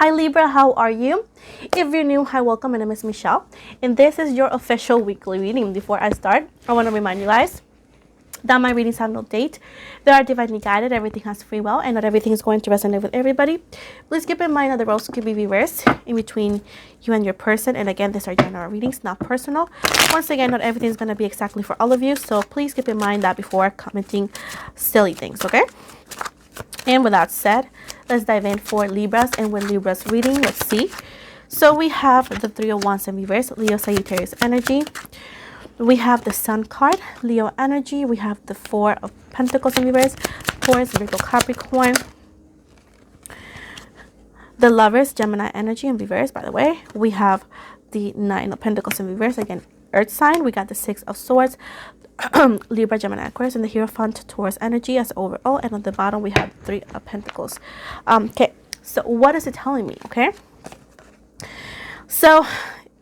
Hi Libra, how are you? If you're new, hi, welcome. My name is Michelle, and this is your official weekly reading. Before I start, I want to remind you guys that my readings have no date. They are divinely guided. Everything has free will, and not everything is going to resonate with everybody. Please keep in mind that the roles could be reversed in between you and your person. And again, these are general readings, not personal. Once again, not everything is going to be exactly for all of you, so please keep in mind that before commenting silly things, okay? And with that said, let's dive in for Libras and with Libras reading. Let's see. So we have the Three of Wands in reverse, Leo Sagittarius energy. We have the Sun card, Leo energy. We have the Four of Pentacles in reverse, Taurus, Virgo, Capricorn. The Lovers, Gemini energy in reverse, by the way. We have the Nine of Pentacles in reverse, again, Earth sign. We got the Six of Swords, Libra, Gemini, Aquarius, and the Hierophant, Taurus energy as overall. And on the bottom, we have Three of Pentacles. Okay, so what is it telling me, okay? So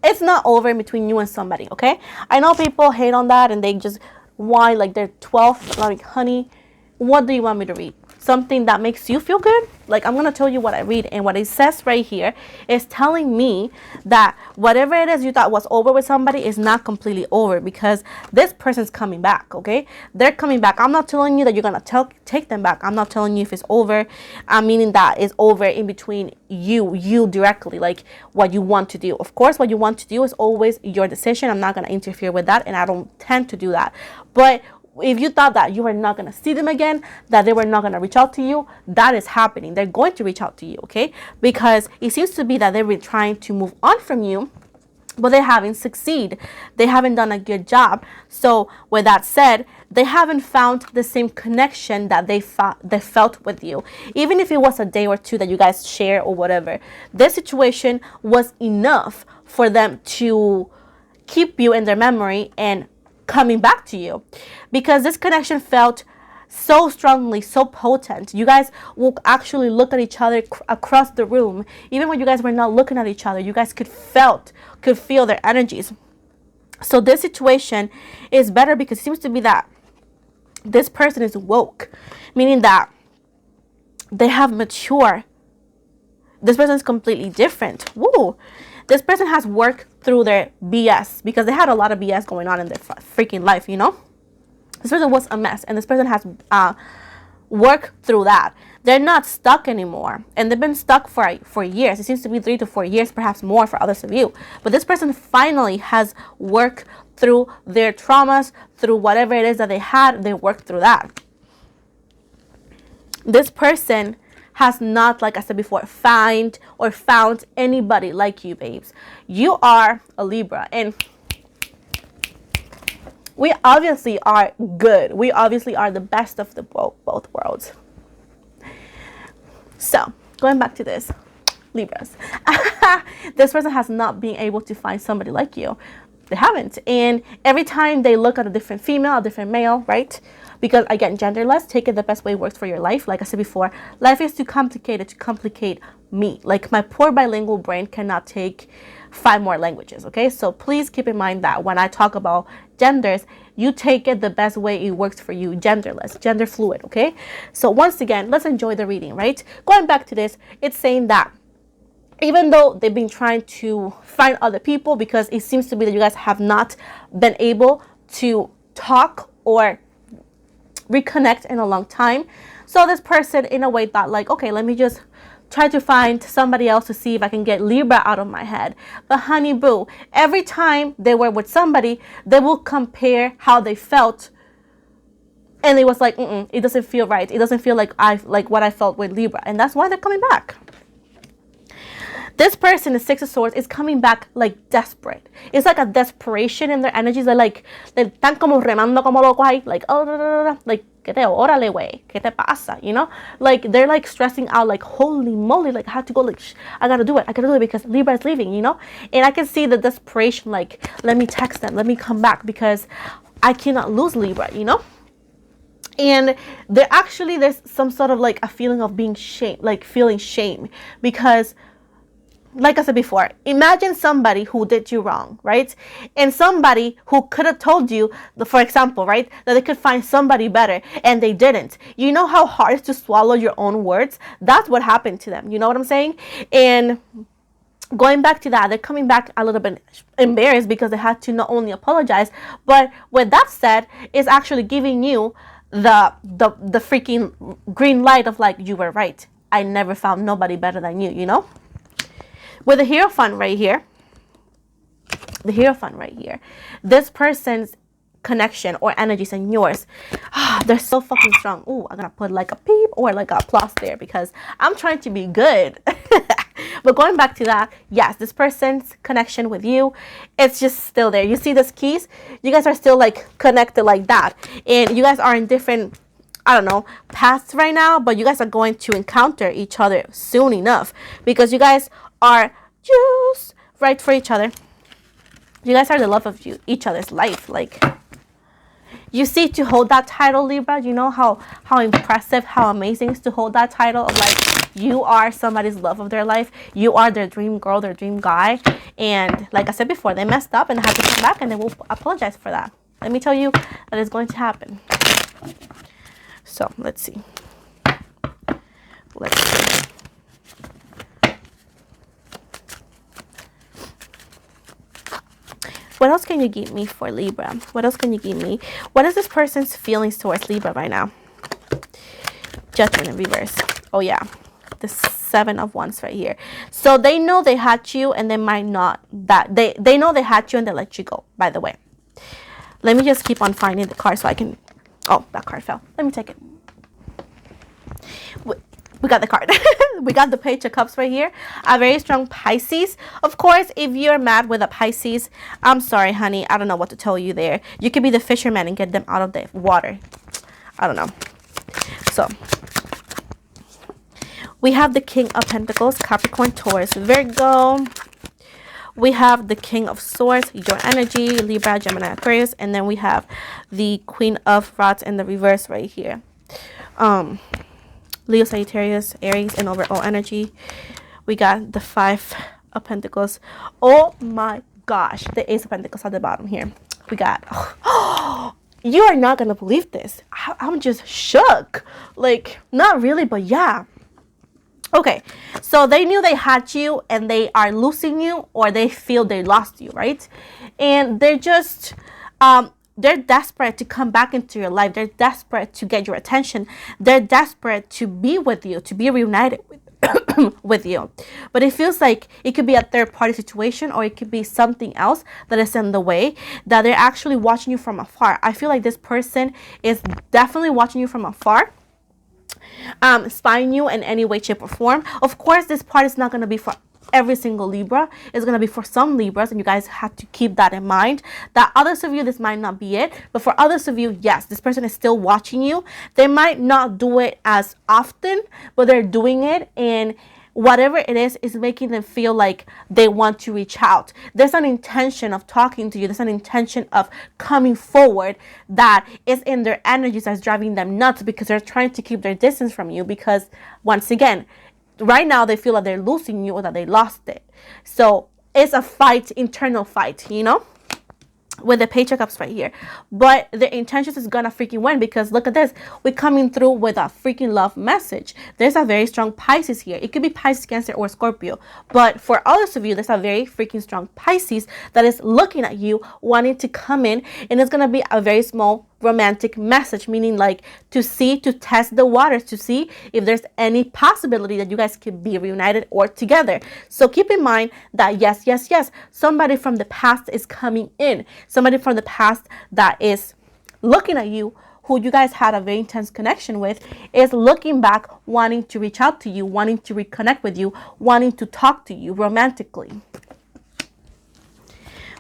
it's not over between you and somebody, okay? I know people hate on that and they just whine like they're 12. Like, honey, what do you want me to read? Something that makes you feel good? Like, I'm going to tell you what I read, and what it says right here is telling me that whatever it is you thought was over with somebody is not completely over, because this person's coming back, okay? They're coming back. I'm not telling you that you're going to take them back. I'm not telling you if it's over. I'm meaning that it's over in between you directly, like what you want to do. Of course, what you want to do is always your decision. I'm not going to interfere with that, and I don't tend to do that. But if you thought that you were not going to see them again, that they were not going to reach out to you, that is happening. They're going to reach out to you, okay? Because it seems to be that they've been trying to move on from you, but they haven't succeeded. They haven't done a good job. So with that said, they haven't found the same connection that they felt with you. Even if it was a day or two that you guys share or whatever, this situation was enough for them to keep you in their memory and coming back to you, because this connection felt so strongly, so potent. You guys will actually look at each other across the room. Even when you guys were not looking at each other, you guys could feel their energies. So this situation is better because it seems to be that this person is woke, meaning that they have matured. This person is completely different. Woo! This person has worked through their BS, because they had a lot of BS going on in their freaking life, you know? This person was a mess, and this person has worked through that. They're not stuck anymore, and they've been stuck for years. It seems to be 3 to 4 years, perhaps more for others of you. But this person finally has worked through their traumas, through whatever it is that they had. They worked through that. This person has not, like I said before, found anybody like you, babes. You are a Libra, and we obviously are good. We obviously are the best of the both worlds. So going back to this, Libras, this person has not been able to find somebody like you. They haven't. And every time they look at a different female, a different male, right? Because again, genderless, take it the best way it works for your life. Like I said before, life is too complicated to complicate me. Like, my poor bilingual brain cannot take 5 more languages, okay? So please keep in mind that when I talk about genders, you take it the best way it works for you, genderless, gender fluid, okay? So once again, let's enjoy the reading, right? Going back to this, it's saying that even though they've been trying to find other people, because it seems to be that you guys have not been able to talk or reconnect in a long time. So this person in a way thought like, okay, let me just try to find somebody else to see if I can get Libra out of my head. But honey boo, every time they were with somebody, they will compare how they felt, and it was like, it doesn't feel right. It doesn't feel like what I felt with Libra, and that's why they're coming back. This person, the Six of Swords, is coming back like desperate. It's like a desperation in their energies. They're like, they're tan como remando como locos ahí, like, oh, like, que te órale, güey, que te pasa, you know? Like, they're like stressing out, like, holy moly, like, I have to go, like, I gotta do it because Libra is leaving, you know? And I can see the desperation, like, let me text them, let me come back, because I cannot lose Libra, you know? And there's some sort of like a feeling of being shame, like feeling shame, because like I said before, imagine somebody who did you wrong, right? And somebody who could have told you, for example, right, that they could find somebody better and they didn't. You know how hard it is to swallow your own words? That's what happened to them. You know what I'm saying? And going back to that, they're coming back a little bit embarrassed because they had to not only apologize, but with that said, it's actually giving you the freaking green light of like, you were right. I never found nobody better than you, you know? With the Hierophant right here, this person's connection or energies and yours, they're so fucking strong. Ooh, I'm gonna put like a peep or like a plus there because I'm trying to be good. But going back to that, yes, this person's connection with you, it's just still there. You see this keys? You guys are still like connected like that. And you guys are in different, I don't know, paths right now, but you guys are going to encounter each other soon enough because you guys are just right for each other. You guys are the love of each other's life. Like, you see, to hold that title, Libra, you know how impressive, how amazing it is to hold that title of like, you are somebody's love of their life. You are their dream girl, their dream guy. And like I said before, they messed up and had to come back and they will apologize for that. Let me tell you that is going to happen. So let's see. What else can you give me for Libra? What else can you give me? What is this person's feelings towards Libra right now? Judgment in reverse. Oh yeah, the 7 of Wands right here. So they know they had you and they might not. They know they had you and they let you go, by the way. Let me just keep on finding the card so I can... Oh, that card fell. Let me take it. We got the card. We got the Page of Cups right here. A very strong Pisces. Of course, if you're mad with a Pisces, I'm sorry, honey. I don't know what to tell you there. You could be the fisherman and get them out of the water. I don't know. So, we have the King of Pentacles, Capricorn, Taurus, Virgo. We have the King of Swords, your energy, Libra, Gemini, Aquarius. And then we have the Queen of Rods in the reverse right here. Leo, Sagittarius, Aries, and overall energy. We got the 5 of Pentacles. Oh my gosh, the Ace of Pentacles at the bottom here. We got, oh, you are not gonna believe this. I'm just shook. Like, not really, but yeah. Okay, so they knew they had you and they are losing you, or they feel they lost you, right? And they're just they're desperate to come back into your life. They're desperate to get your attention. They're desperate to be with you, to be reunited with you. But it feels like it could be a third party situation, or it could be something else that is in the way, that they're actually watching you from afar. I feel like this person is definitely watching you from afar, spying you in any way, shape, or form. Of course, this part is not going to be for every single Libra. It's going to be for some Libras, and you guys have to keep that in mind, that others of you, this might not be it, but for others of you, yes, this person is still watching you. They might not do it as often, but they're doing it, and whatever it is making them feel like they want to reach out. There's an intention of talking to you. There's an intention of coming forward that is in their energies that's driving them nuts, because they're trying to keep their distance from you, because once again, right now they feel that they're losing you or that they lost it. So it's a fight, internal fight, you know, with the Page of Cups right here. But the intentions is gonna freaking win, because look at this. We're coming through with a freaking love message. There's a very strong Pisces here. It could be Pisces, Cancer, or Scorpio. But for others of you, there's a very freaking strong Pisces that is looking at you, wanting to come in. And it's gonna be a very small romantic message, meaning like to test the waters, to see if there's any possibility that you guys could be reunited or together. So keep in mind that yes, somebody from the past is coming in. Somebody from the past that is looking at you, who you guys had a very intense connection with, is looking back, wanting to reach out to you, wanting to reconnect with you, wanting to talk to you romantically.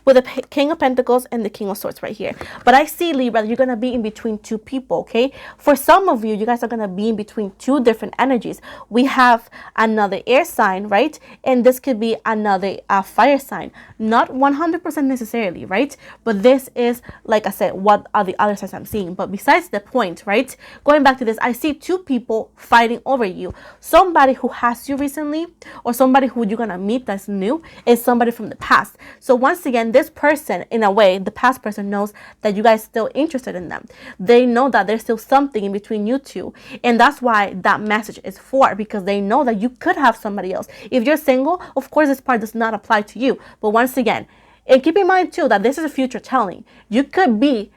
with the King of Pentacles and the King of Swords right here. But I see, Libra, you're going to be in between two people, okay? For some of you, you guys are going to be in between two different energies. We have another air sign, right? And this could be another fire sign. Not 100% necessarily, right? But this is, like I said, what are the other signs I'm seeing. But besides the point, right? Going back to this, I see two people fighting over you. Somebody who has you recently, or somebody who you're going to meet that's new, is somebody from the past. So once again, this person, in a way, the past person knows that you guys still interested in them. They know that there's still something in between you two. And that's why that message is for, because they know that you could have somebody else. If you're single, of course, this part does not apply to you. But once again, and keep in mind too that this is a future telling. You could be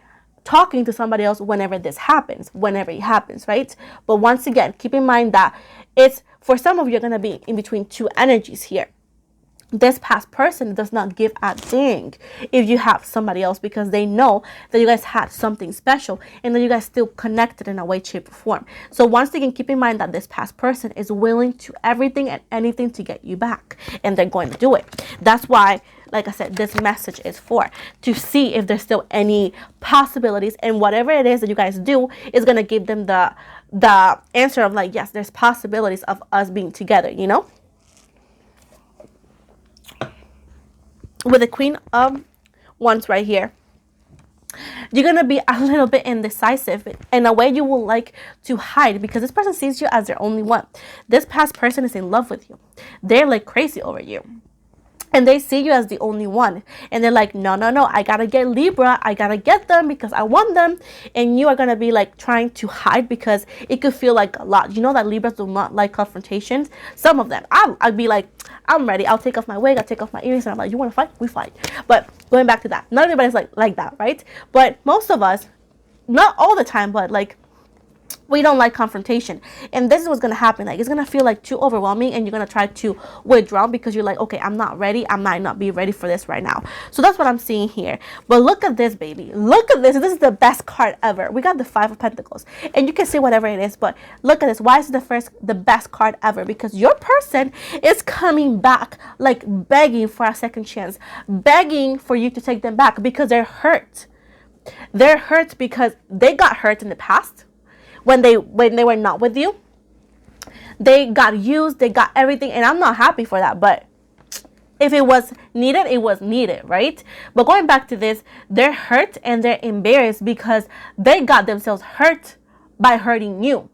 talking to somebody else whenever this happens, whenever it happens, right? But once again, keep in mind that it's, for some of you, you're going to be in between two energies here. This past person does not give a dang if you have somebody else, because they know that you guys had something special and that you guys still connected in a way, shape, or form. So once again, keep in mind that this past person is willing to everything and anything to get you back, and they're going to do it. That's why, like I said, this message is for, to see if there's still any possibilities, and whatever it is that you guys do is going to give them the answer of like, yes, there's possibilities of us being together, you know? With the Queen of Wands right here, you're going to be a little bit indecisive. In a way, you will like to hide because this person sees you as their only one. This past person is in love with you. They're like crazy over you. And they see you as the only one. And they're like, no, no, no, I got to get Libra. I got to get them because I want them. And you are going to be like trying to hide because it could feel like a lot. You know that Libras do not like confrontations. Some of them. I'd be like, I'm ready. I'll take off my wig. I'll take off my earrings. And I'm like, you want to fight? We fight. But going back to that, not everybody's like that, right? But most of us, not all the time, but like, we don't like confrontation. And this is what's going to happen. Like, it's going to feel like too overwhelming, and you're going to try to withdraw because you're like, okay, I'm not ready. I might not be ready for this right now. So that's what I'm seeing here. But look at this, baby. Look at this. This is the best card ever. We got the Five of Pentacles, and you can say whatever it is, but look at this. Why is it the best card ever? Because your person is coming back, like begging for a second chance, begging for you to take them back because they're hurt. They're hurt because they got hurt in the past. When they were not with you, they got used, they got everything, and I'm not happy for that. But if it was needed, it was needed, right? But going back to this, they're hurt and they're embarrassed because they got themselves hurt by hurting you.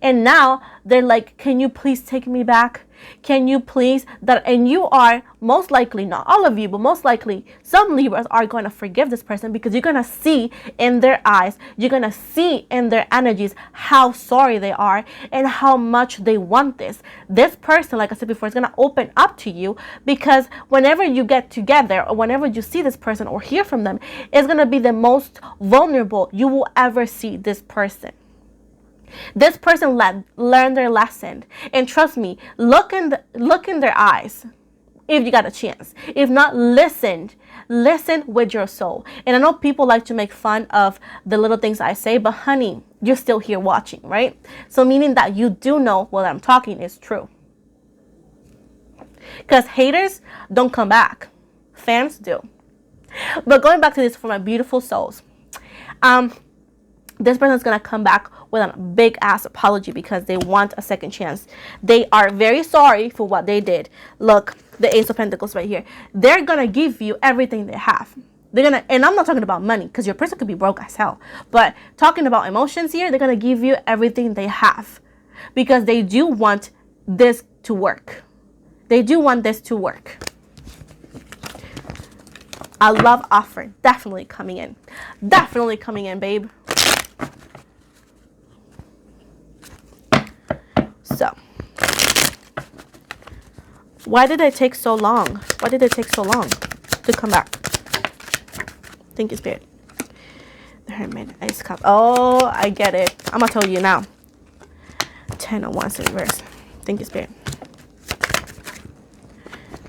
And now they're like, can you please take me back? Can you please that? And you are most likely, not all of you, but most likely some Libras are going to forgive this person because you're going to see in their eyes, you're going to see in their energies how sorry they are and how much they want this. This person, like I said before, is going to open up to you because whenever you get together or whenever you see this person or hear from them, it's going to be the most vulnerable you will ever see this person. This person learned their lesson, and trust me, look in their eyes if you got a chance. If not, listen with your soul. And I know people like to make fun of the little things I say, but honey, you're still here watching, right? So meaning that you do know what I'm talking is true. Because haters don't come back. Fans do. But going back to this for my beautiful souls, this person is going to come back with a big ass apology because they want a second chance. They are very sorry for what they did. Look, the Ace of Pentacles right here. They're going to give you everything they have. They're going to, and I'm not talking about money because your person could be broke as hell. But talking about emotions here, they're going to give you everything they have because they do want this to work. They do want this to work. A love offer definitely coming in. Definitely coming in, babe. So, why did it take so long? Why did it take so long to come back? Thank you, Spirit. The Hermit, Ice Cup. Oh, I get it. I'm going to tell you now. 10 of Wands in reverse. Thank you, Spirit.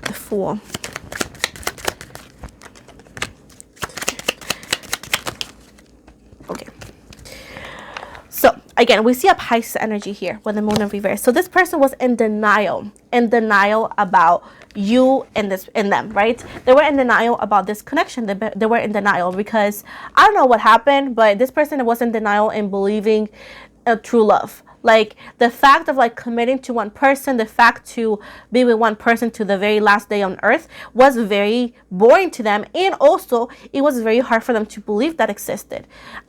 The Fool. Okay. So, again, we see a Pisces energy here with the Moon in reverse. So this person was in denial about you and them, right? They were in denial about this connection. They were in denial because I don't know what happened, but this person was in denial and believing true love. Like the fact of like committing to one person, the fact to be with one person to the very last day on earth was very boring to them, and also it was very hard for them to believe that existed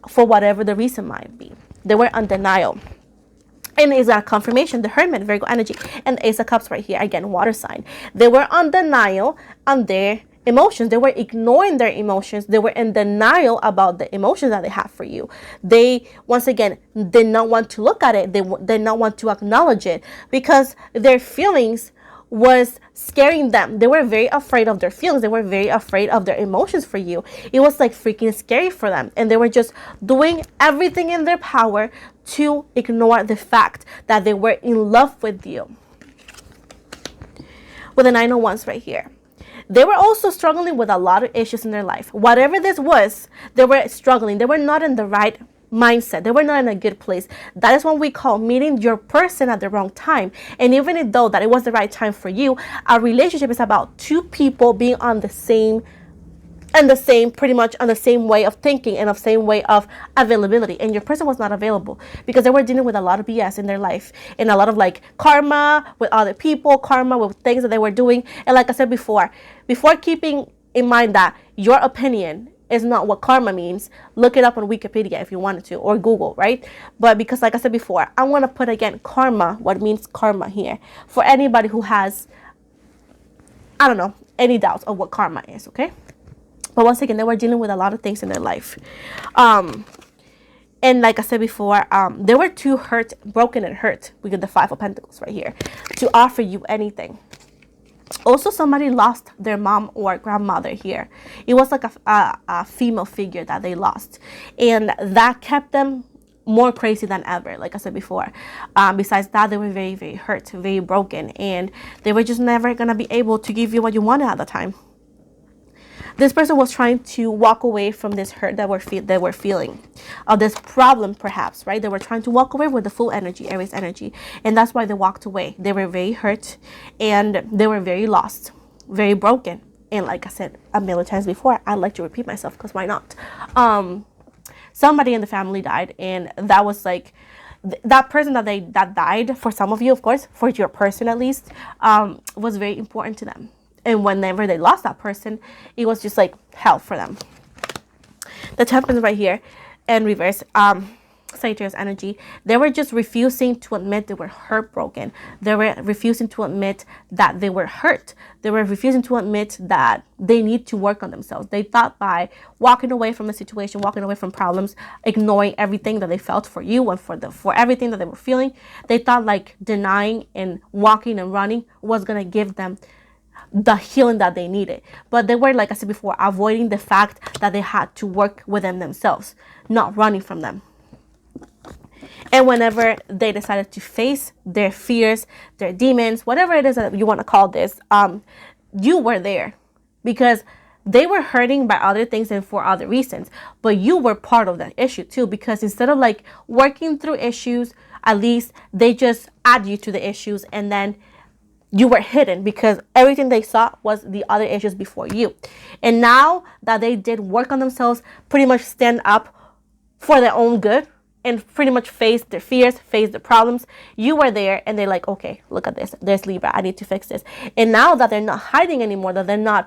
for whatever the reason might be. They were in denial. And is that confirmation? The Hermit, Virgo energy, and the Ace of Cups right here, again, water sign. They were on denial on their emotions. They were ignoring their emotions. They were in denial about the emotions that they have for you. They, once again, did not want to look at it. They did not want to acknowledge it because their feelings was scaring them. They were very afraid of their feelings. They were very afraid of their emotions for you. It was like freaking scary for them. And they were just doing everything in their power to ignore the fact that they were in love with you. With the Nine of Wands right here. They were also struggling with a lot of issues in their life. Whatever this was, they were struggling. They were not in the right mindset. They were not in a good place. That is what we call meeting your person at the wrong time. And even though that it was the right time for you, a relationship is about two people being on the same pretty much on the same way of thinking and the same way of availability. And your person was not available because they were dealing with a lot of BS in their life and a lot of like karma with other people, karma with things that they were doing. And like I said before keeping in mind that your opinion is not what karma means, look it up on Wikipedia if you wanted to, or Google, right? But because like I said before, I want to put again karma, what means karma here, for anybody who has, I don't know, any doubts of what karma is, okay? But once again, they were dealing with a lot of things in their life. And like I said before, they were too broken and hurt. We get the Five of Pentacles right here to offer you anything. Also, somebody lost their mom or grandmother here. It was like a female figure that they lost. And that kept them more crazy than ever, like I said before. Besides that, they were very, very hurt, very broken. And they were just never going to be able to give you what you wanted at the time. This person was trying to walk away from this hurt that they were feeling, of this problem perhaps, right? They were trying to walk away with the full energy, Aries energy. And that's why they walked away. They were very hurt and they were very lost, very broken. And like I said a million times before, I like to repeat myself because why not? Somebody in the family died, and that was like, that person that died, for some of you, of course, for your person at least, was very important to them. And whenever they lost that person, it was just like hell for them. The Temperance right here in reverse, Sagittarius energy. They were just refusing to admit they were heartbroken. They were refusing to admit that they were hurt. They were refusing to admit that they need to work on themselves. They thought by walking away from the situation, walking away from problems, ignoring everything that they felt for you and for everything that they were feeling, they thought like denying and walking and running was going to give them the healing that they needed. But they were, like I said before, avoiding the fact that they had to work within themselves, not running from them. And whenever they decided to face their fears, their demons, whatever it is that you want to call this, you were there because they were hurting by other things and for other reasons. But you were part of that issue too, because instead of like working through issues, at least they just add you to the issues, and then you were hidden because everything they saw was the other issues before you. And now that they did work on themselves, pretty much stand up for their own good and pretty much face their fears, face the problems, you were there and they're like, okay, look at this. There's Libra. I need to fix this. And now that they're not hiding anymore, that they're not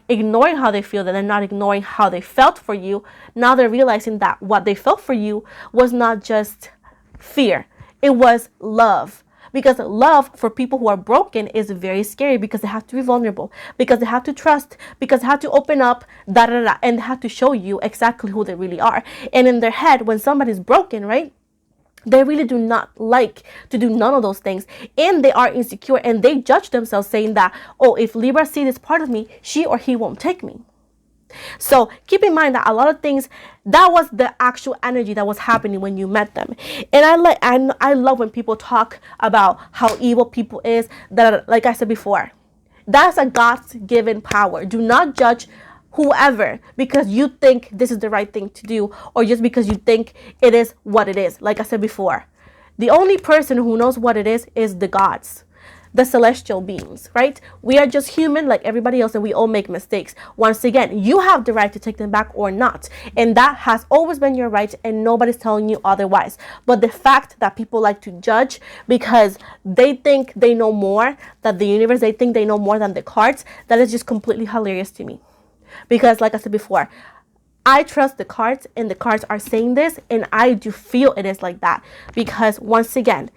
ignoring how they feel, that they're not ignoring how they felt for you, now they're realizing that what they felt for you was not just fear. It was love. Because love for people who are broken is very scary because they have to be vulnerable, because they have to trust, because they have to open up, and they have to show you exactly who they really are. And in their head, when somebody's broken, right, they really do not like to do none of those things. And they are insecure and they judge themselves saying that, oh, if Libra see this part of me, she or he won't take me. So keep in mind that a lot of things, that was the actual energy that was happening when you met them. And I love when people talk about how evil people is, that, like I said before, that's a God's given power. Do not judge whoever because you think this is the right thing to do, or just because you think it is what it is. Like I said before, the only person who knows what it is the gods. the celestial beings, right? We are just human like everybody else, and we all make mistakes. Once again, you have the right to take them back or not, and that has always been your right, and nobody's telling you otherwise. But the fact that people like to judge because they think they know more than the universe, they think they know more than the cards, that is just completely hilarious to me. Because like I said before, I trust the cards, and the cards are saying this, and I do feel it is like that. Because once again,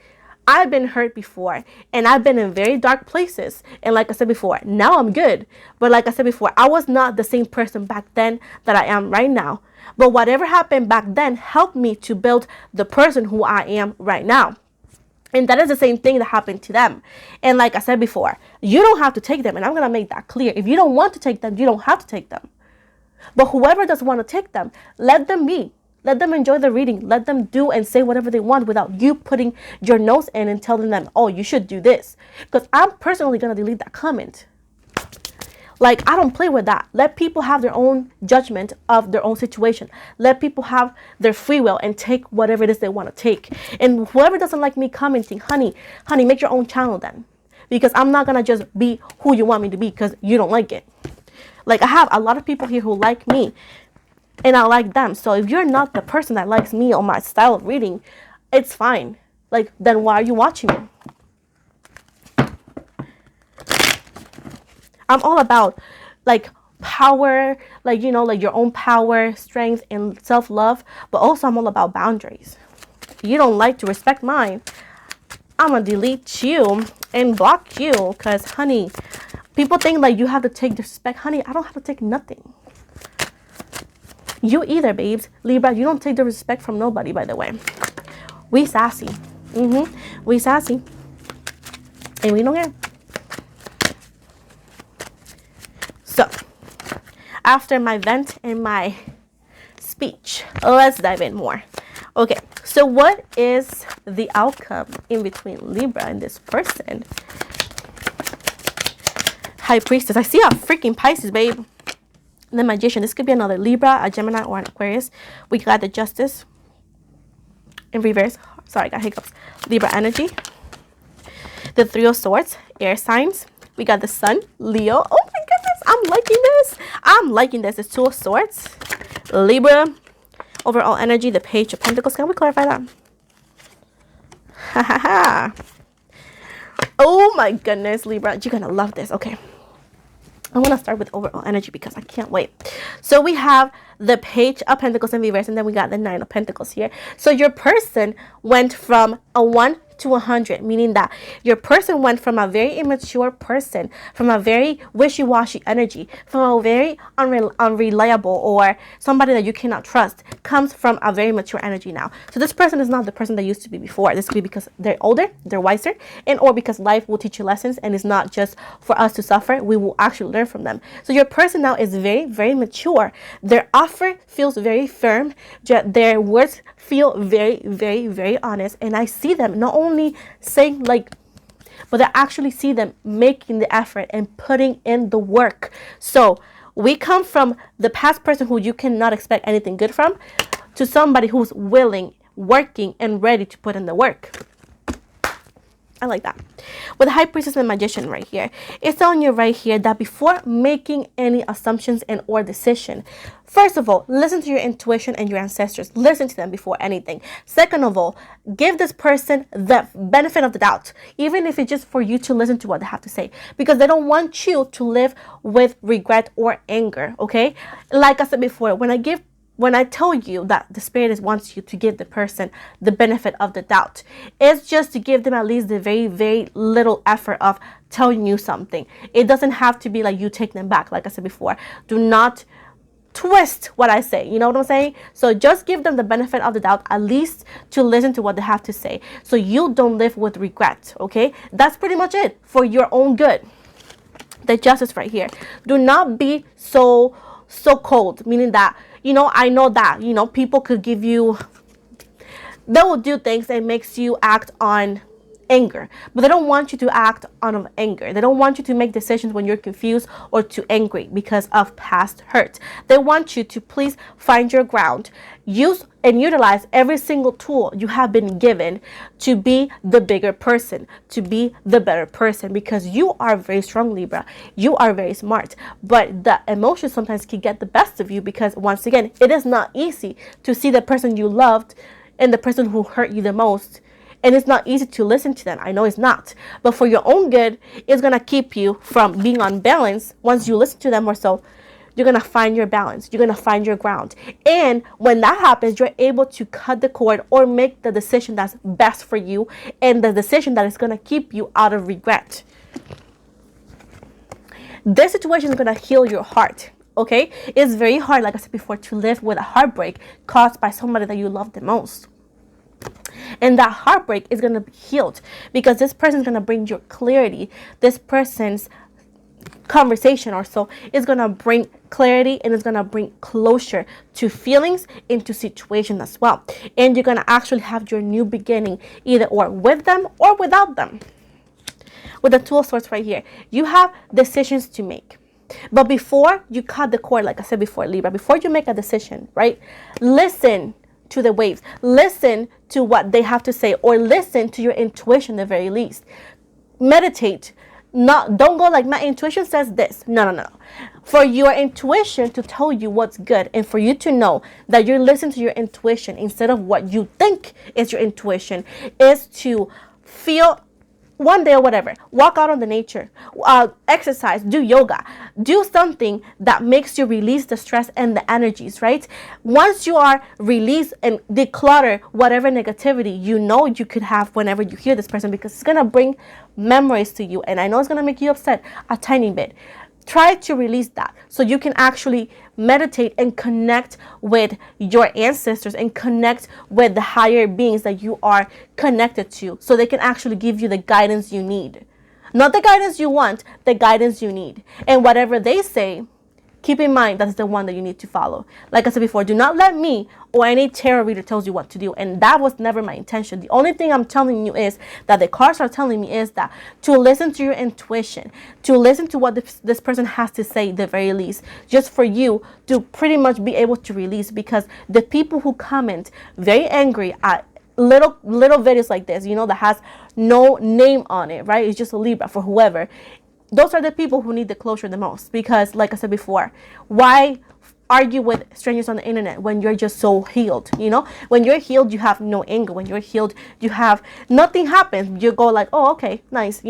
I've been hurt before, and I've been in very dark places. And like I said before, now I'm good. But like I said before, I was not the same person back then that I am right now. But whatever happened back then helped me to build the person who I am right now. And that is the same thing that happened to them. And like I said before, you don't have to take them. And I'm going to make that clear. If you don't want to take them, you don't have to take them. But whoever does want to take them, let them be. Let them enjoy the reading. Let them do and say whatever they want without you putting your nose in and telling them, oh, you should do this. Because I'm personally going to delete that comment. Like, I don't play with that. Let people have their own judgment of their own situation. Let people have their free will and take whatever it is they want to take. And whoever doesn't like me commenting, honey, make your own channel then. Because I'm not going to just be who you want me to be because you don't like it. Like, I have a lot of people here who like me, and I like them. So if you're not the person that likes me or my style of reading, it's fine. Like, then why are you watching me? I'm all about, like, power, like, you know, like your own power, strength, and self-love. But also I'm all about boundaries. If you don't like to respect mine, I'm going to delete you and block you. Because, honey, people think like you have to take disrespect. Honey, I don't have to take nothing. You either, babes. Libra, you don't take the respect from nobody, by the way. We sassy. We sassy. And we don't care. So, after my vent and my speech, let's dive in more. Okay, so what is the outcome in between Libra and this person? High Priestess. I see a freaking Pisces, babe. The Magician. This could be another Libra, a Gemini, or an Aquarius. We got the Justice in reverse. Sorry, I got hiccups. Libra energy. The Three of Swords, air signs. We got the Sun, Leo. Oh my goodness, I'm liking this. I'm liking this. The Two of Swords, Libra. Overall energy, the Page of Pentacles. Can we clarify that? Ha ha ha. Oh my goodness, Libra. You're gonna love this. Okay. I want to start with overall energy because I can't wait. So we have the Page of Pentacles in reverse, and then we got the Nine of Pentacles here. So your person went from a 1 to 100, meaning that your person went from a very immature person, from a very wishy-washy energy, from a very unreliable or somebody that you cannot trust, comes from a very mature energy now. So this person is not the person they used to be before. This could be because they're older, they're wiser, and or because life will teach you lessons and it's not just for us to suffer. We will actually learn from them. So your person now is very, very mature. Their offer feels very firm. Their words feel very, very, very honest. And I see them not only saying like, but I actually see them making the effort and putting in the work. So we come from the past person who you cannot expect anything good from to somebody who's willing, working, and ready to put in the work. I like that. With the High Priestess and Magician right here, it's telling you right here that before making any assumptions and or decision, first of all, listen to your intuition and your ancestors. Listen to them before anything. Second of all, give this person the benefit of the doubt, even if it's just for you to listen to what they have to say, because they don't want you to live with regret or anger, okay? Like I said before, when I tell you that the Spirit wants you to give the person the benefit of the doubt, it's just to give them at least the very, very little effort of telling you something. It doesn't have to be like you take them back. Like I said before, do not twist what I say. You know what I'm saying? So just give them the benefit of the doubt, at least to listen to what they have to say, so you don't live with regret, okay? That's pretty much it for your own good. The Justice right here. Do not be so cold, meaning that, you know, I know that, you know, people could give you, they will do things that makes you act on anger, but they don't want you to act out of anger. They don't want you to make decisions when you're confused or too angry because of past hurt. They want you to please find your ground, use and utilize every single tool you have been given to be the bigger person, to be the better person, because you are very strong, Libra. You are very smart, but the emotions sometimes can get the best of you, because once again, it is not easy to see the person you loved and the person who hurt you the most. And it's not easy to listen to them. I know it's not. But for your own good, it's going to keep you from being unbalanced. Once you listen to them or so, you're going to find your balance. You're going to find your ground. And when that happens, you're able to cut the cord or make the decision that's best for you, and the decision that is going to keep you out of regret. This situation is going to heal your heart. Okay? It's very hard, like I said before, to live with a heartbreak caused by somebody that you love the most. And that heartbreak is going to be healed because this person is going to bring you clarity. This person's conversation or so is going to bring clarity, and it's going to bring closure to feelings, into situations as well. And you're going to actually have your new beginning, either or with them or without them. With the Two of Swords right here, you have decisions to make. But before you cut the cord, like I said before, Libra, before you make a decision, right? Listen to the waves. Listen to what they have to say, or listen to your intuition at the very least. Meditate. Don't go like, my intuition says this. No. For your intuition to tell you what's good, and for you to know that you're listening to your intuition instead of what you think is your intuition, is to feel one day or whatever, walk out on the nature, exercise, do yoga, do something that makes you release the stress and the energies, right? Once you are released and declutter whatever negativity you know you could have whenever you hear this person, because it's going to bring memories to you, and I know it's going to make you upset a tiny bit. Try to release that so you can actually meditate and connect with your ancestors and connect with the higher beings that you are connected to, so they can actually give you the guidance you need. Not the guidance you want, the guidance you need. And whatever they say, keep in mind that's the one that you need to follow. Like I said before, do not let me or any tarot reader tells you what to do. And that was never my intention. The only thing I'm telling you is that the cards are telling me is that to listen to your intuition, to listen to what this person has to say, the very least, just for you to pretty much be able to release. Because the people who comment very angry at little videos like this, that has no name on it, right? It's just a Libra for whoever. Those are the people who need the closure the most, because like I said before, why argue with strangers on the internet when you're just so healed? When you're healed, you have no anger. When you're healed, you have nothing happens. You go like, oh, okay, nice,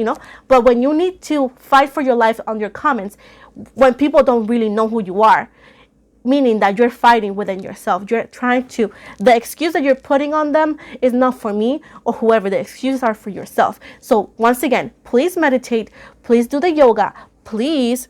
But when you need to fight for your life on your comments, when people don't really know who you are, meaning that you're fighting within yourself, you're trying to, the excuse that you're putting on them is not for me or whoever. The excuses are for yourself. So once again, please meditate, please do the yoga, please,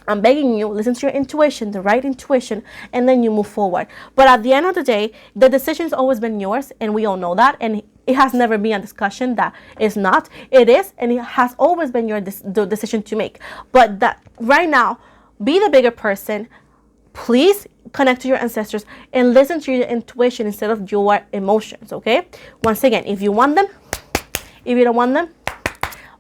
I'm begging you, listen to your intuition, the right intuition, and then you move forward. But at the end of the day, the decision's always been yours, and we all know that, and it has never been a discussion that is not. It is, and it has always been your the decision to make. But that right now, be the bigger person. Please connect to your ancestors and listen to your intuition instead of your emotions, okay? Once again, if you want them, if you don't want them.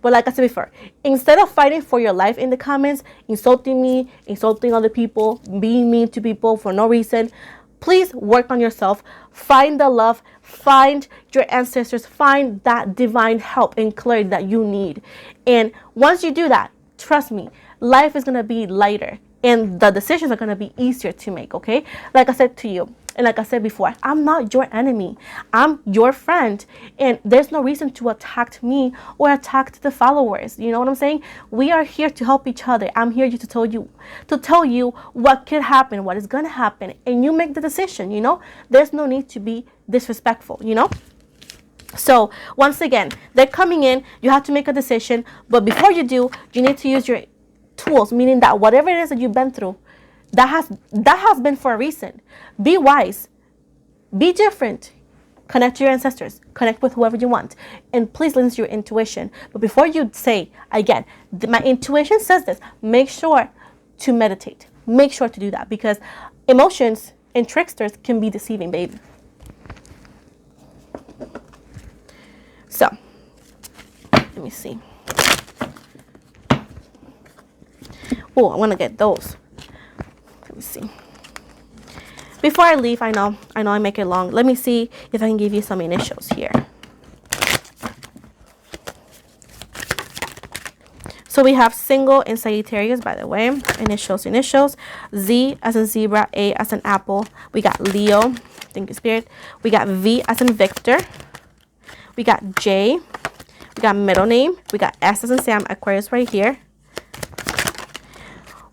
But like I said before, instead of fighting for your life in the comments, insulting me, insulting other people, being mean to people for no reason, please work on yourself. Find the love, find your ancestors, find that divine help and clarity that you need. And once you do that, trust me, life is going to be lighter. And the decisions are going to be easier to make, okay? Like I said to you, and like I said before, I'm not your enemy. I'm your friend. And there's no reason to attack me or attack the followers. You know what I'm saying? We are here to help each other. I'm here to tell you what could happen, what is going to happen. And you make the decision, There's no need to be disrespectful, So once again, they're coming in. You have to make a decision. But before you do, you need to use your tools, meaning that whatever it is that you've been through, that has been for a reason. Be wise, be different, connect to your ancestors, connect with whoever you want, and please listen to your intuition. But before you say, again, my intuition says this, make sure to meditate. Make sure to do that, because emotions and tricksters can be deceiving, babe. So Let me see. Oh, I want to get those. Let me see. Before I leave, I know I make it long. Let me see if I can give you some initials here. So we have single in Sagittarius, by the way. Initials. Z as in zebra, A as in apple. We got Leo, thank you, Spirit. We got V as in Victor. We got J. We got middle name. We got S as in Sam, Aquarius right here.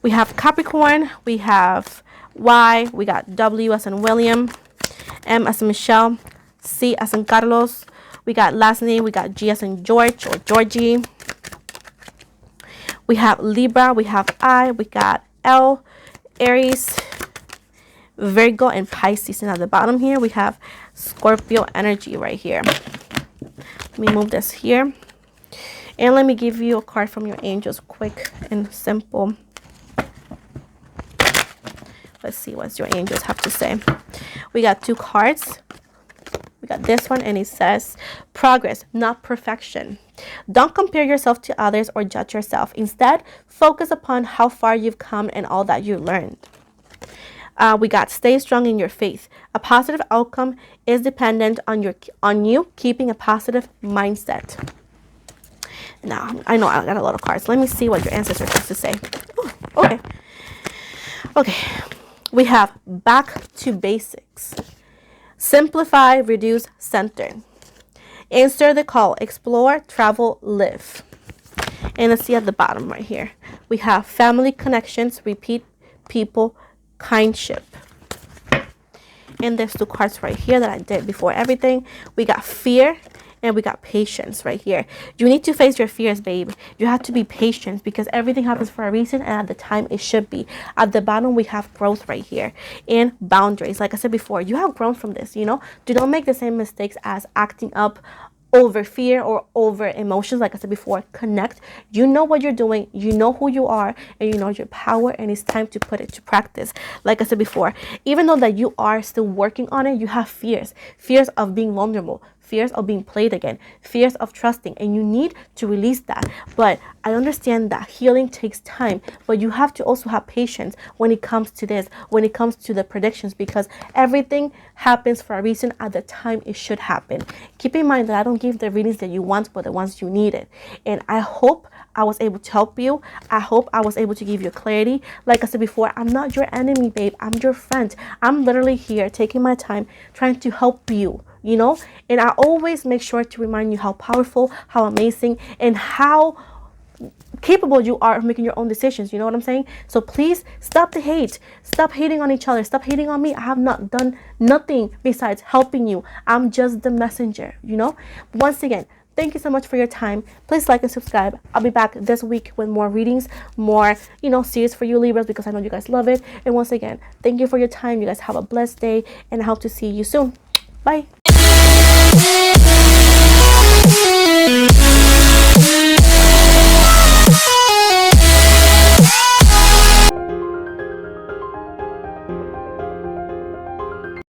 We have Capricorn. We have Y. We got W as in William. M as in Michelle. C as in Carlos. We got last name. We got G as in George or Georgie. We have Libra, we have I, we got L, Aries, Virgo, and Pisces. And at the bottom here, we have Scorpio energy right here. Let me move this here. And let me give you a card from your angels, quick and simple. Let's see what your angels have to say. We got 2 cards. We got this one, and it says, progress, not perfection. Don't compare yourself to others or judge yourself. Instead, focus upon how far you've come and all that you learned. We got stay strong in your faith. A positive outcome is dependent on you keeping a positive mindset. Now, I know I got a lot of cards. Let me see what your ancestors have to say. Ooh, okay. Okay. We have back to basics. Simplify, reduce, center. Answer the call. Explore, travel, live. And let's see at the bottom right here. We have family connections, repeat, people, kindship. And there's 2 cards right here that I did before everything. We got fear and we got patience right here. You need to face your fears, babe. You have to be patient because everything happens for a reason and at the time it should be. At the bottom, we have growth right here and boundaries. Like I said before, you have grown from this, you know. Do not make the same mistakes as acting up over fear or over emotions. Like I said before, connect. You know what you're doing, you know who you are, and you know your power, and it's time to put it to practice. Like I said before, even though that you are still working on it, you have fears of being vulnerable, fears of being played again, fears of trusting, and you need to release that. But I understand that healing takes time, but you have to also have patience when it comes to this, when it comes to the predictions, because everything happens for a reason at the time it should happen. Keep in mind that I don't give the readings that you want, but the ones you needed. And I hope I was able to help you. I hope I was able to give you clarity. Like I said before, I'm not your enemy, babe. I'm your friend. I'm literally here taking my time trying to help you, you know? And I always make sure to remind you how powerful, how amazing, and how capable you are of making your own decisions. You know what I'm saying? So please stop the hate. Stop hating on each other. Stop hating on me. I have not done nothing besides helping you. I'm just the messenger, you know? Once again, thank you so much for your time. Please like and subscribe. I'll be back this week with more readings, more, you know, series for you Libras, because I know you guys love it. And once again, thank you for your time. You guys have a blessed day, and I hope to see you soon. Bye.